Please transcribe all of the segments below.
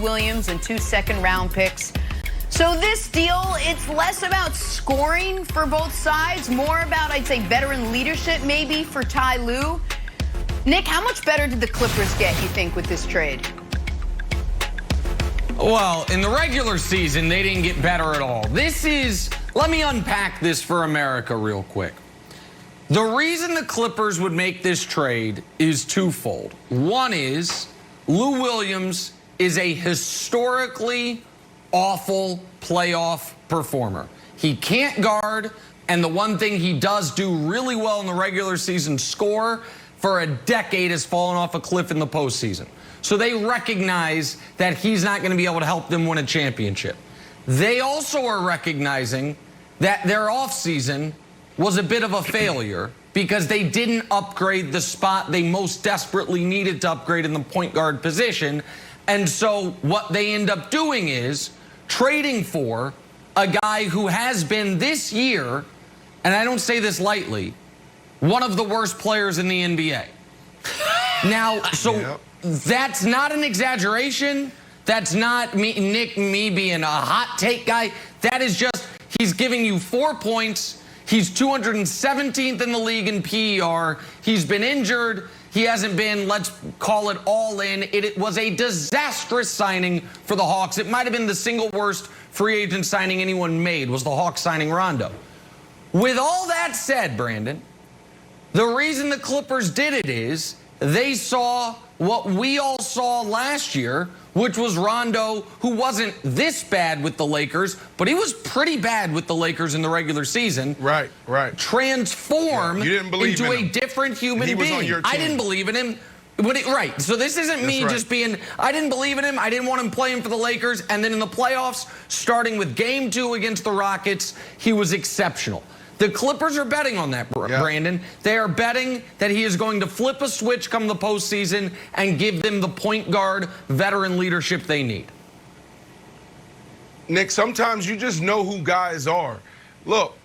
Williams and 2 second-round picks. So this deal, it's less about scoring for both sides, more about, I'd say, veteran leadership maybe for Ty Lue. Nick, how much better did the Clippers get, you think, with this trade? Well, in the regular season, they didn't get better at all. Let me unpack this for America real quick. The reason the Clippers would make this trade is twofold. One is Lou Williams is a historically awful playoff performer. He can't guard, and the one thing he does do really well in the regular season, score, for a decade has fallen off a cliff in the postseason. So they recognize that he's not going to be able to help them win a championship. They also are recognizing that their offseason was a bit of a failure because they didn't upgrade the spot they most desperately needed to upgrade in the point guard position. And so what they end up doing is trading for a guy who has been this year, and I don't say this lightly, one of the worst players in the NBA. Now, so that's not an exaggeration. That's not me being a hot take guy. That is just, he's giving you 4 points. He's 217th in the league in PER. He's been injured. He hasn't been, let's call it all in. It was a disastrous signing for the Hawks. It might have been the single worst free agent signing anyone made, was the Hawks signing Rondo. With all that said, Brandon, the reason the Clippers did it is they saw what we all saw last year, which was Rondo, who wasn't this bad with the Lakers, but he was pretty bad with the Lakers in the regular season. Right. Transform into a different human being. On your team. I didn't believe in him. Right. So this isn't me just being, I didn't believe in him. I didn't want him playing for the Lakers. And then in the playoffs, starting with Game 2 against the Rockets, he was exceptional. The Clippers are betting on that, Brandon. They are betting that he is going to flip a switch come the postseason and give them the point guard veteran leadership they need. Nick, sometimes you just know who guys are. Look,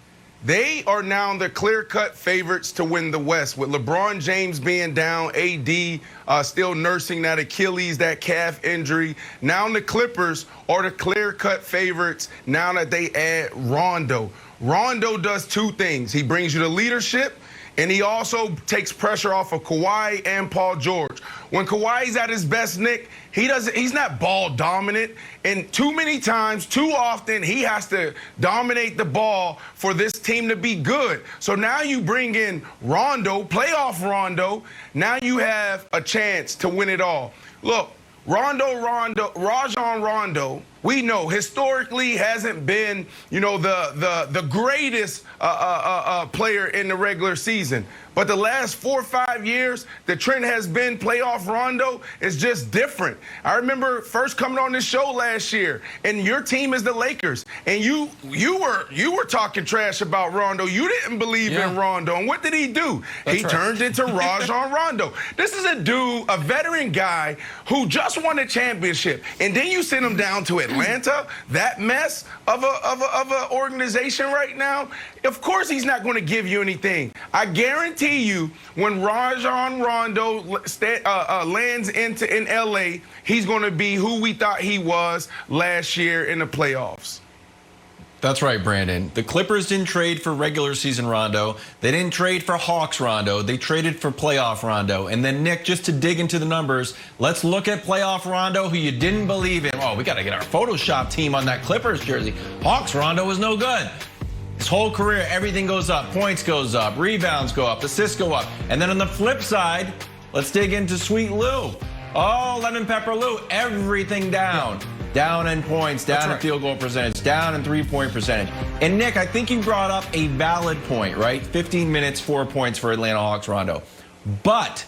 they are now the clear-cut favorites to win the West, with LeBron James being down, AD still nursing that Achilles, that calf injury. Now the Clippers are the clear-cut favorites now that they add Rondo. Rondo does two things. He brings you the leadership, and he also takes pressure off of Kawhi and Paul George. When Kawhi's at his best, Nick, he's not ball dominant. And too many times, too often, he has to dominate the ball for this team to be good. So now you bring in Rondo, playoff Rondo. Now you have a chance to win it all. Look, Rajon Rondo, we know historically hasn't been, the greatest player in the regular season. But the last 4 or 5 years, the trend has been playoff Rondo is just different. I remember first coming on this show last year, and your team is the Lakers, and you were talking trash about Rondo. You didn't believe in Rondo, and what did he do? He turned into Rajon Rondo. This is a dude, a veteran guy who just won a championship, and then you send him down to Atlanta, that mess of a organization right now. Of course he's not going to give you anything. I guarantee you when Rajon Rondo lands in L.A., he's going to be who we thought he was last year in the playoffs. That's right, Brandon. The Clippers didn't trade for regular season Rondo. They didn't trade for Hawks Rondo. They traded for playoff Rondo. And then, Nick, just to dig into the numbers, let's look at playoff Rondo, who you didn't believe in. Oh, we got to get our Photoshop team on that Clippers jersey. Hawks Rondo was no good. His whole career, everything goes up. Points goes up. Rebounds go up. Assists go up. And then on the flip side, let's dig into Sweet Lou. Oh, Lemon Pepper Lou. Everything down. Down in points, down in field goal percentage, down in three-point percentage. And, Nick, I think you brought up a valid point, right? 15 minutes, 4 points for Atlanta Hawks Rondo. But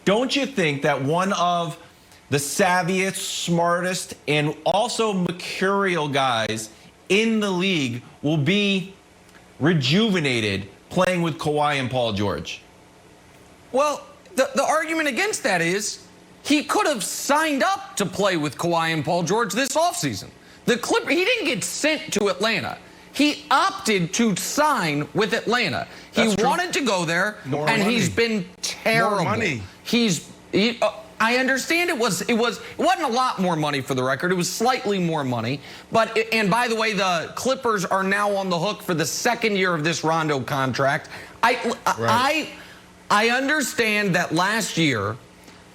don't you think that one of the savviest, smartest, and also mercurial guys in the league will be rejuvenated playing with Kawhi and Paul George? Well, the argument against that is he could have signed up to play with Kawhi and Paul George this offseason. He didn't get sent to Atlanta. He opted to sign with Atlanta. He wanted to go there, and he's been terrible. More money. I understand it wasn't a lot more money for the record. It was slightly more money. And by the way, the Clippers are now on the hook for the second year of this Rondo contract. I understand that last year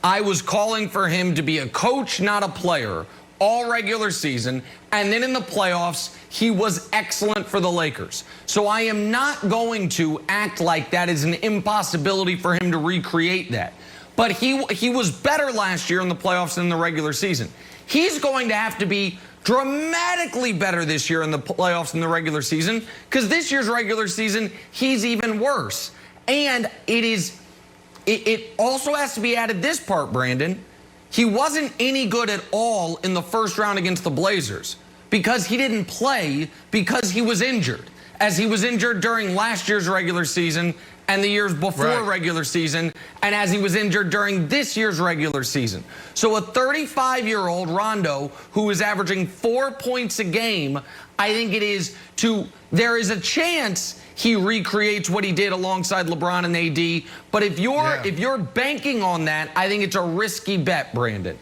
I was calling for him to be a coach, not a player, all regular season, and then in the playoffs, he was excellent for the Lakers. So I am not going to act like that is an impossibility for him to recreate that. But he was better last year in the playoffs than the regular season. He's going to have to be dramatically better this year in the playoffs than the regular season, because this year's regular season, he's even worse. And it also has to be added this part, Brandon. He wasn't any good at all in the first round against the Blazers because he didn't play because he was injured, as he was injured during last year's regular season and the years before regular season, and as he was injured during this year's regular season. So a 35-year-old Rondo who is averaging 4 points a game, I think there is a chance he recreates what he did alongside LeBron and AD. But if you're banking on that, I think it's a risky bet, Brandon.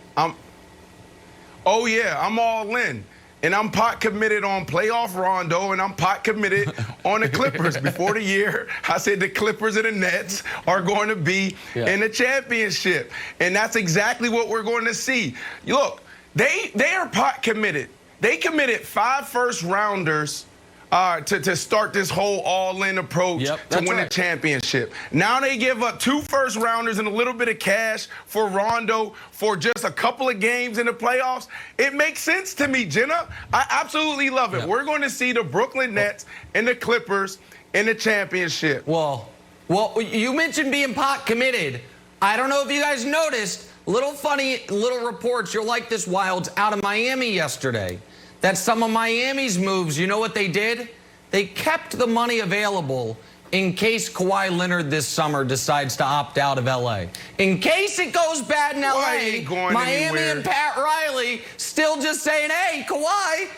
Oh yeah, I'm all in. And I'm pot committed on playoff Rondo, and I'm pot committed on the Clippers. Before the year, I said the Clippers and the Nets are going to be in the championship. And that's exactly what we're going to see. Look, they are pot committed. They committed 5 first-rounders to start this whole all-in approach to win the championship. Now they give up 2 first-rounders and a little bit of cash for Rondo for just a couple of games in the playoffs. It makes sense to me, Jenna. I absolutely love it. We're going to see the Brooklyn Nets and the Clippers in the championship. Well, you mentioned being pot committed. I don't know if you guys noticed, little reports, you'll like this, Wilds, out of Miami yesterday. That some of Miami's moves, you know what they did? They kept the money available in case Kawhi Leonard this summer decides to opt out of L.A. In case it goes bad in L.A., Miami and Pat Riley still just saying, hey, Kawhi,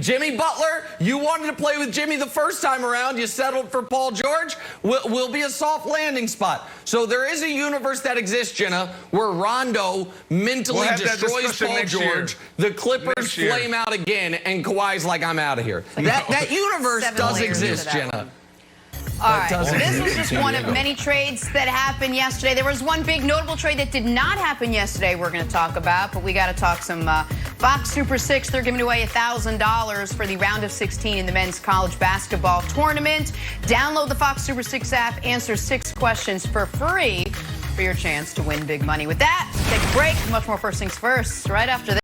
Jimmy Butler, you wanted to play with Jimmy the first time around. You settled for Paul George. We'll be a soft landing spot. So there is a universe that exists, Jenna, where Rondo mentally destroys Paul George. The Clippers flame out again, and Kawhi's like, I'm out of here. That universe does exist, Jenna. All right, this was just one of many trades that happened yesterday. There was one big notable trade that did not happen yesterday we're going to talk about, but we got to talk some Fox Super 6. They're giving away $1,000 for the round of 16 in the men's college basketball tournament. Download the Fox Super 6 app, answer 6 questions for free for your chance to win big money. With that, take a break. Much more First Things First right after this.